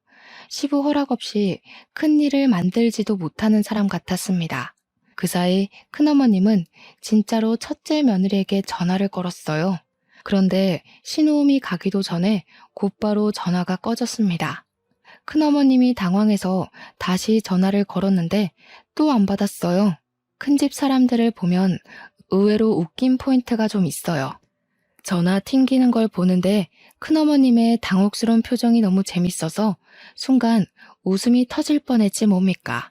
시부 허락 없이 큰 일을 만들지도 못하는 사람 같았습니다. 그 사이 큰어머님은 진짜로 첫째 며느리에게 전화를 걸었어요. 그런데 신호음이 가기도 전에 곧바로 전화가 꺼졌습니다. 큰어머님이 당황해서 다시 전화를 걸었는데 또 안 받았어요. 큰집 사람들을 보면 의외로 웃긴 포인트가 좀 있어요. 전화 튕기는 걸 보는데 큰어머님의 당혹스러운 표정이 너무 재밌어서 순간 웃음이 터질 뻔했지 뭡니까.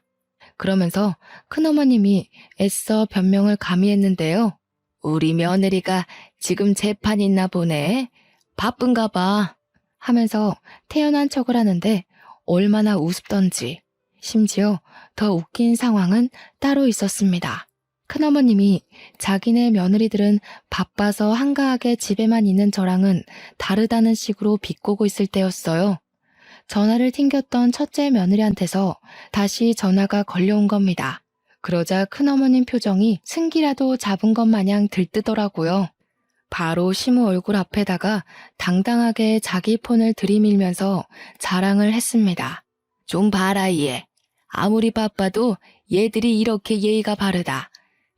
그러면서 큰어머님이 애써 변명을 가미했는데요. 우리 며느리가 지금 재판 있나 보네. 바쁜가 봐. 하면서 태연한 척을 하는데 얼마나 우습던지. 심지어 더 웃긴 상황은 따로 있었습니다. 큰어머님이 자기네 며느리들은 바빠서 한가하게 집에만 있는 저랑은 다르다는 식으로 비꼬고 있을 때였어요. 전화를 튕겼던 첫째 며느리한테서 다시 전화가 걸려온 겁니다. 그러자 큰어머님 표정이 승기라도 잡은 것 마냥 들뜨더라고요. 바로 시모 얼굴 앞에다가 당당하게 자기 폰을 들이밀면서 자랑을 했습니다. 좀 봐라 얘. 아무리 바빠도 얘들이 이렇게 예의가 바르다.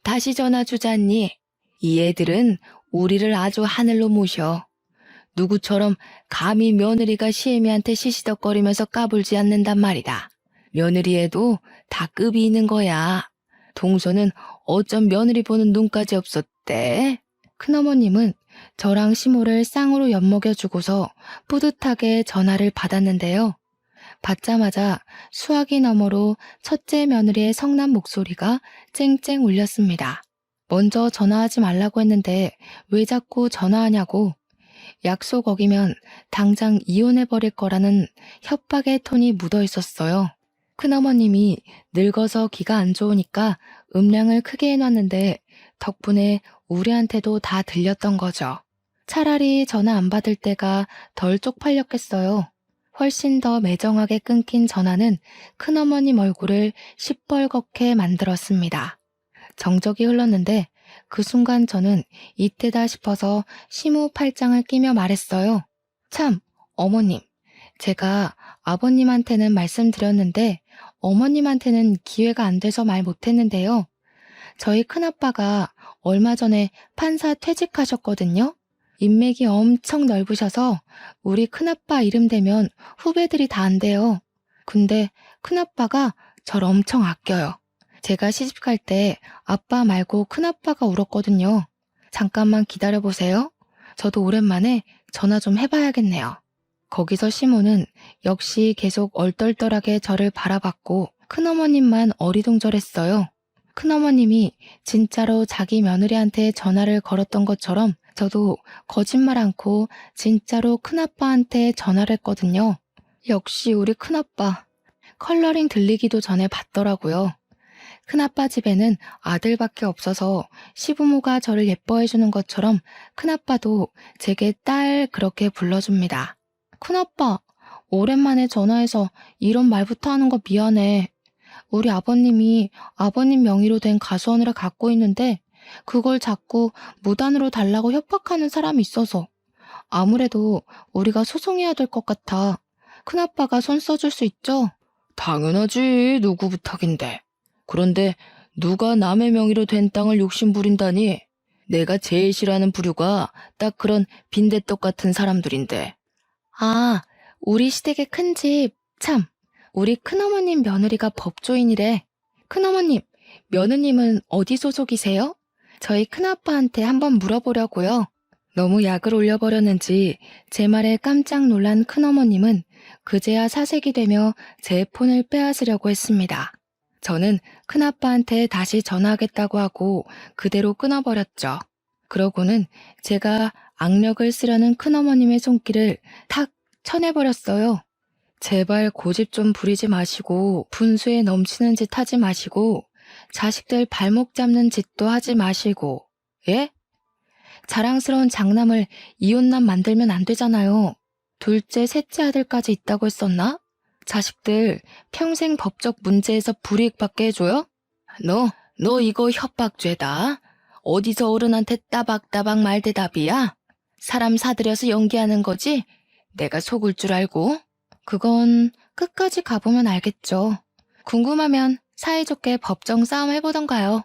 다시 전화 주잖니. 이 애들은 우리를 아주 하늘로 모셔. 누구처럼 감히 며느리가 시애미한테 시시덕거리면서 까불지 않는단 말이다. 며느리에도 다 급이 있는 거야. 동서는 어쩜 며느리 보는 눈까지 없었대? 큰어머님은 저랑 시모를 쌍으로 엿먹여주고서 뿌듯하게 전화를 받았는데요. 받자마자 수화기 너머로 첫째 며느리의 성난 목소리가 쨍쨍 울렸습니다. 먼저 전화하지 말라고 했는데 왜 자꾸 전화하냐고. 약속 어기면 당장 이혼해버릴 거라는 협박의 톤이 묻어 있었어요. 큰어머님이 늙어서 귀가 안 좋으니까 음량을 크게 해놨는데 덕분에 우리한테도 다 들렸던 거죠. 차라리 전화 안 받을 때가 덜 쪽팔렸겠어요. 훨씬 더 매정하게 끊긴 전화는 큰어머님 얼굴을 시뻘겋게 만들었습니다. 정적이 흘렀는데 그 순간 저는 이때다 싶어서 시모 팔짱을 끼며 말했어요. 참, 어머님, 제가 아버님한테는 말씀드렸는데 어머님한테는 기회가 안 돼서 말 못했는데요. 저희 큰아빠가 얼마 전에 판사 퇴직하셨거든요. 인맥이 엄청 넓으셔서 우리 큰아빠 이름 대면 후배들이 다 안 돼요. 근데 큰아빠가 절 엄청 아껴요. 제가 시집갈 때 아빠 말고 큰아빠가 울었거든요. 잠깐만 기다려보세요. 저도 오랜만에 전화 좀 해봐야겠네요. 거기서 시모는 역시 계속 얼떨떨하게 저를 바라봤고 큰어머님만 어리둥절했어요. 큰어머님이 진짜로 자기 며느리한테 전화를 걸었던 것처럼 저도 거짓말 않고 진짜로 큰아빠한테 전화를 했거든요. 역시 우리 큰아빠. 컬러링 들리기도 전에 받더라고요. 큰아빠 집에는 아들밖에 없어서 시부모가 저를 예뻐해주는 것처럼 큰아빠도 제게 딸 그렇게 불러줍니다. 큰아빠, 오랜만에 전화해서 이런 말부터 하는 거 미안해. 우리 아버님이 아버님 명의로 된 가수원을 갖고 있는데 그걸 자꾸 무단으로 달라고 협박하는 사람이 있어서 아무래도 우리가 소송해야 될 것 같아. 큰아빠가 손 써줄 수 있죠? 당연하지. 누구 부탁인데. 그런데 누가 남의 명의로 된 땅을 욕심부린다니? 내가 제일 싫어하는 부류가 딱 그런 빈대떡 같은 사람들인데. 아, 우리 시댁의 큰 집. 참, 우리 큰어머님 며느리가 법조인이래. 큰어머님, 며느님은 어디 소속이세요? 저희 큰아빠한테 한번 물어보려고요. 너무 약을 올려버렸는지 제 말에 깜짝 놀란 큰어머님은 그제야 사색이 되며 제 폰을 빼앗으려고 했습니다. 저는 큰아빠한테 다시 전화하겠다고 하고 그대로 끊어버렸죠. 그러고는 제가 악력을 쓰려는 큰어머님의 손길을 탁 쳐내버렸어요. 제발 고집 좀 부리지 마시고 분수에 넘치는 짓 하지 마시고 자식들 발목 잡는 짓도 하지 마시고. 예? 자랑스러운 장남을 이혼남 만들면 안 되잖아요. 둘째, 셋째 아들까지 있다고 했었나? 자식들 평생 법적 문제에서 불이익받게 해줘요? 너 이거 협박죄다. 어디서 어른한테 따박따박 말대답이야? 사람 사들여서 연기하는 거지? 내가 속을 줄 알고? 그건 끝까지 가보면 알겠죠. 궁금하면 사이좋게 법정 싸움 해보던가요.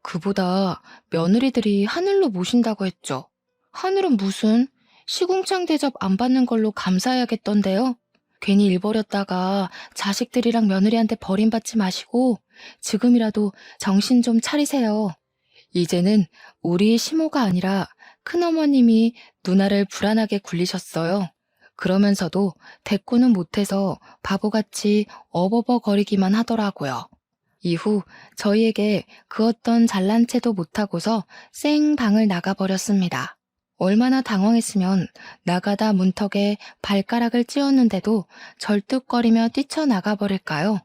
그보다 며느리들이 하늘로 모신다고 했죠. 하늘은 무슨 시궁창 대접 안 받는 걸로 감사해야겠던데요. 괜히 일 버렸다가 자식들이랑 며느리한테 버림받지 마시고 지금이라도 정신 좀 차리세요. 이제는 우리 시모가 아니라 큰어머님이 누나를 불안하게 굴리셨어요. 그러면서도 대꾸는 못해서 바보같이 어버버거리기만 하더라고요. 이후 저희에게 그 어떤 잘난 체도 못하고서 쌩 방을 나가버렸습니다. 얼마나 당황했으면 나가다 문턱에 발가락을 찧었는데도 절뚝거리며 뛰쳐나가버릴까요?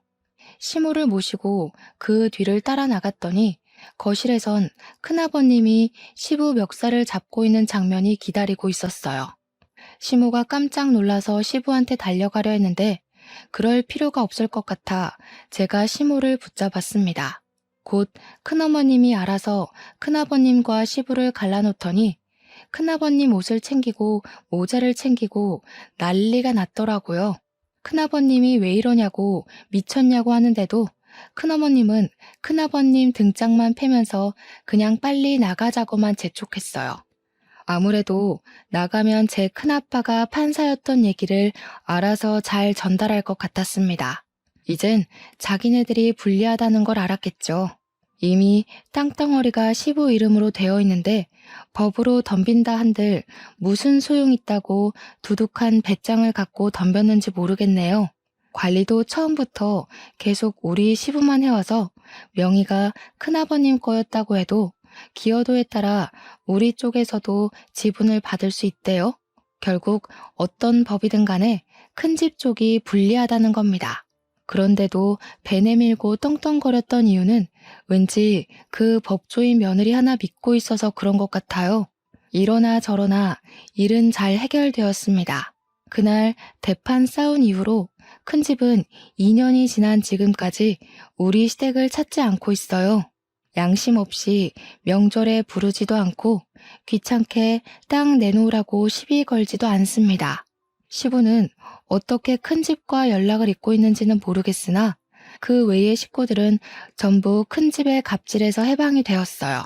시모를 모시고 그 뒤를 따라 나갔더니 거실에선 큰아버님이 시부 멱살을 잡고 있는 장면이 기다리고 있었어요. 시모가 깜짝 놀라서 시부한테 달려가려 했는데 그럴 필요가 없을 것 같아 제가 시모를 붙잡았습니다. 곧 큰어머님이 알아서 큰아버님과 시부를 갈라놓더니 큰아버님 옷을 챙기고 모자를 챙기고 난리가 났더라고요. 큰아버님이 왜 이러냐고 미쳤냐고 하는데도 큰어머님은 큰아버님 등짝만 패면서 그냥 빨리 나가자고만 재촉했어요. 아무래도 나가면 제 큰아빠가 판사였던 얘기를 알아서 잘 전달할 것 같았습니다. 이젠 자기네들이 불리하다는 걸 알았겠죠. 이미 땅덩어리가 시부 이름으로 되어 있는데 법으로 덤빈다 한들 무슨 소용 있다고 두둑한 배짱을 갖고 덤볐는지 모르겠네요. 관리도 처음부터 계속 우리 시부만 해와서 명의가 큰아버님 거였다고 해도 기여도에 따라 우리 쪽에서도 지분을 받을 수 있대요. 결국 어떤 법이든 간에 큰 집 쪽이 불리하다는 겁니다. 그런데도 배 내밀고 떵떵거렸던 이유는 왠지 그 법조인 며느리 하나 믿고 있어서 그런 것 같아요. 이러나 저러나 일은 잘 해결되었습니다. 그날 대판 싸운 이후로 큰 집은 2년이 지난 지금까지 우리 시댁을 찾지 않고 있어요. 양심 없이 명절에 부르지도 않고 귀찮게 땅 내놓으라고 시비 걸지도 않습니다. 시부는 어떻게 큰 집과 연락을 잇고 있는지는 모르겠으나 그 외의 식구들은 전부 큰 집의 갑질에서 해방이 되었어요.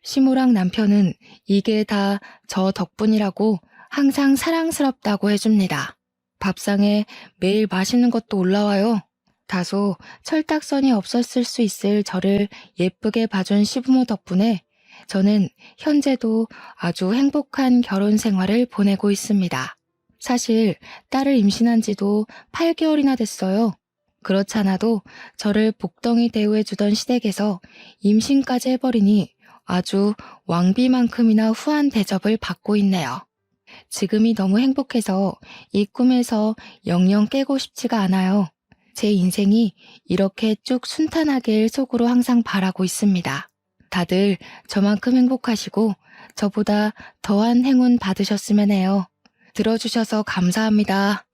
시모랑 남편은 이게 다 저 덕분이라고 항상 사랑스럽다고 해줍니다. 밥상에 매일 맛있는 것도 올라와요. 다소 철딱선이 없었을 수 있을 저를 예쁘게 봐준 시부모 덕분에 저는 현재도 아주 행복한 결혼 생활을 보내고 있습니다. 사실 딸을 임신한 지도 8개월이나 됐어요. 그렇잖아도 저를 복덩이 대우해주던 시댁에서 임신까지 해버리니 아주 왕비만큼이나 후한 대접을 받고 있네요. 지금이 너무 행복해서 이 꿈에서 영영 깨고 싶지가 않아요. 제 인생이 이렇게 쭉 순탄하길 속으로 항상 바라고 있습니다. 다들 저만큼 행복하시고 저보다 더한 행운 받으셨으면 해요. 들어주셔서 감사합니다.